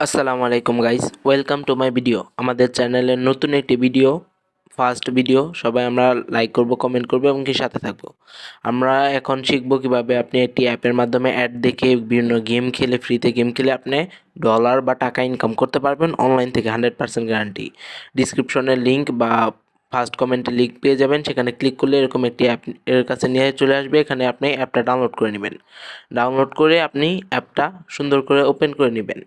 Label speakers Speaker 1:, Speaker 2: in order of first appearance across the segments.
Speaker 1: আসসালামু আলাইকুম guys, welcome to my video. আমাদের চ্যানেলের নতুন একটি ভিডিও, ফার্স্ট ভিডিও। সবাই আমরা লাইক করব, কমেন্ট করব এবং কি সাথে থাকবো। আমরা এখন শিখব কিভাবে আপনি একটি অ্যাপের মাধ্যমে অ্যাড দেখে বিভিন্ন গেম খেলে, ফ্রিতে গেম খেলে আপনি ডলার বা টাকা ইনকাম করতে পারবেন অনলাইন থেকে, 100% গ্যারান্টি। ডিসক্রিপশনের লিঙ্ক বা ফার্স্ট কমেন্টে লিঙ্ক পেয়ে যাবেন, সেখানে ক্লিক করলে এরকম একটি অ্যাপ এর কাছে নিয়ে চলে আসবে। এখানে আপনি অ্যাপটা ডাউনলোড করে নেবেন। ডাউনলোড করে আপনি অ্যাপটা সুন্দর করে ওপেন করে নেবেন।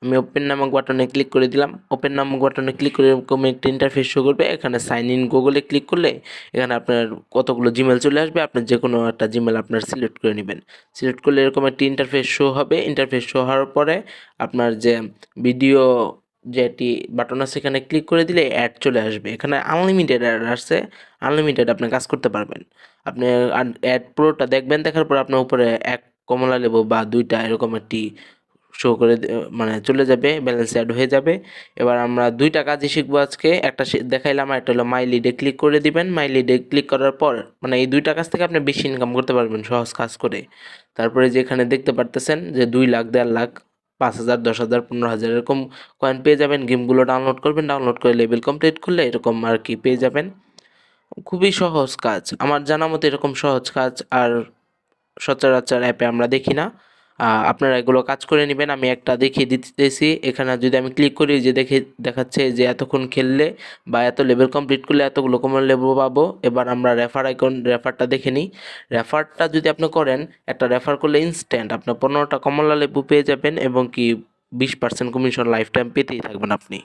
Speaker 1: আমি ওপেন নামক বাটনে ক্লিক করে দিলাম। ওপেন নামক বাটনে ক্লিক করে এরকম একটা ইন্টারফেস শো করবে। এখানে সাইন ইন গুগলে ক্লিক করলে এখানে আপনার কতগুলো জিমেল চলে আসবে। আপনার যে কোনো একটা জিমেল আপনার সিলেক্ট করে নেবেন। সিলেক্ট করলে এরকম একটি ইন্টারফেস শো হবে। ইন্টারফেস শো হওয়ার পরে আপনার যে ভিডিও যেটি বাটন আছে সেখানে ক্লিক করে দিলে অ্যাড চলে আসবে। এখানে আনলিমিটেড অ্যাড আসছে। আনলিমিটেড আপনি কাজ করতে পারবেন। আপনি অ্যাড পুরোটা দেখবেন, দেখার পর আপনার উপরে এক কমলা লেবু বা দুইটা এরকম একটি শো করে মানে চলে যাবে, ব্যালেন্স অ্যাড হয়ে যাবে। এবার আমরা দুইটা কাজই শিখবো আজকে। একটা দেখাইলাম, একটা হলো মাই লিডে ক্লিক করে দিবেন। মাই লিডে ক্লিক করার পর মানে এই দুইটা কাজ থেকে আপনি বেশি ইনকাম করতে পারবেন সহজ কাজ করে। তারপরে যে এখানে দেখতে পারতেছেন যে 2 লাখ, 1.5 লাখ, 5,000, 10,000, 15,000 এরকম কয়েন পেয়ে যাবেন। গেমগুলো ডাউনলোড করবেন, ডাউনলোড করে লেভেল কমপ্লিট করলে এরকম আর কি পেয়ে যাবেন। খুবই সহজ কাজ, আমার জানা মতো এরকম সহজ কাজ আর সচরাচর অ্যাপে আমরা দেখি না। আপনারা এগুলো কাজ করে নেবেন। আমি একটা দেখিয়ে দিতেছি। এখানে যদি আমি ক্লিক করি, যে দেখাচ্ছে যে এতক্ষণ খেললে বা এত লেভেল কমপ্লিট করলে এতগুলো কমন লেভেল পাবো। এবার আমরা রেফারটা দেখে নিই। রেফারটা যদি আপনি করেন, একটা রেফার করলে ইনস্ট্যান্ট আপনার 15টা কমলা লেবু পেয়ে যাবেন এবং কি 20% কমিশন লাইফ টাইম পেতেই থাকবেন আপনি।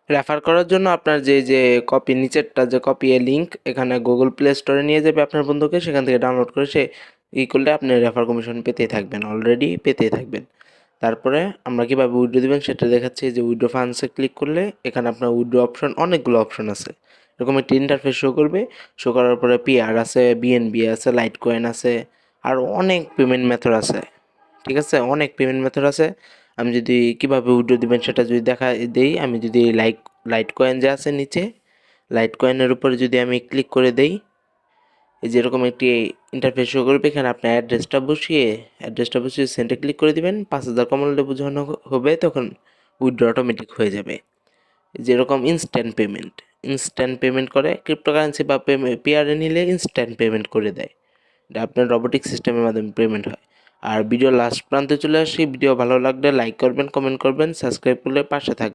Speaker 1: রেফার করার জন্য আপনার যে কপি, নিচেরটা যে কপি এ লিঙ্ক, এখানে গুগল প্লে স্টোরে নিয়ে যাবে আপনার বন্ধুকে। সেখান থেকে ডাউনলোড করে সে করলে আপনি রেফার কমিশন পেতেই থাকবেন, অলরেডি পেতেই থাকবেন। তারপরে আমরা কীভাবে উইথড্র দেবেন সেটা দেখাচ্ছি। যে উইথড্র ফান্ডসে ক্লিক করলে এখানে আপনার উইথড্র অপশন, অনেকগুলো অপশন আছে। এরকম একটি ইন্টারফেস শো করবে। শো করার পরে পিআর আছে, বিএনবি আছে, লাইট কয়েন আছে, আর অনেক পেমেন্ট মেথড আছে। ঠিক আছে, অনেক পেমেন্ট মেথড আছে। আমি যদি কিভাবে উইথড্র দিবেন সেটা যদি দেই, আমি যদি লাইট কয়েন যে আছে নিচে, লাইট কয়েনের উপরে যদি আমি ক্লিক করে দেই, এই যে এরকম একটি ইন্টারফেস শো করবে। এখানে আপনার অ্যাড্রেসটা বসিয়ে সেন্টে ক্লিক করে দিবেন। 5,000 কমন লেবু যখন হবে তখন উইথড্র অটোমেটিক হয়ে যাবে। যেরকম ইনস্ট্যান্ট পেমেন্ট করে ক্রিপ্টোকারেন্সি বা পিআরএ নিলে ইনস্ট্যান্ট পেমেন্ট করে দেয়। এটা আপনার রোবোটিক সিস্টেমের মাধ্যমে পেমেন্ট হয়। আর ভিডিও লাস্ট প্রান্তে চলে আসি। ভিডিও ভালো লাগলে লাইক করবেন, কমেন্ট করবেন, সাবস্ক্রাইব করলে পাশে থাকবেন।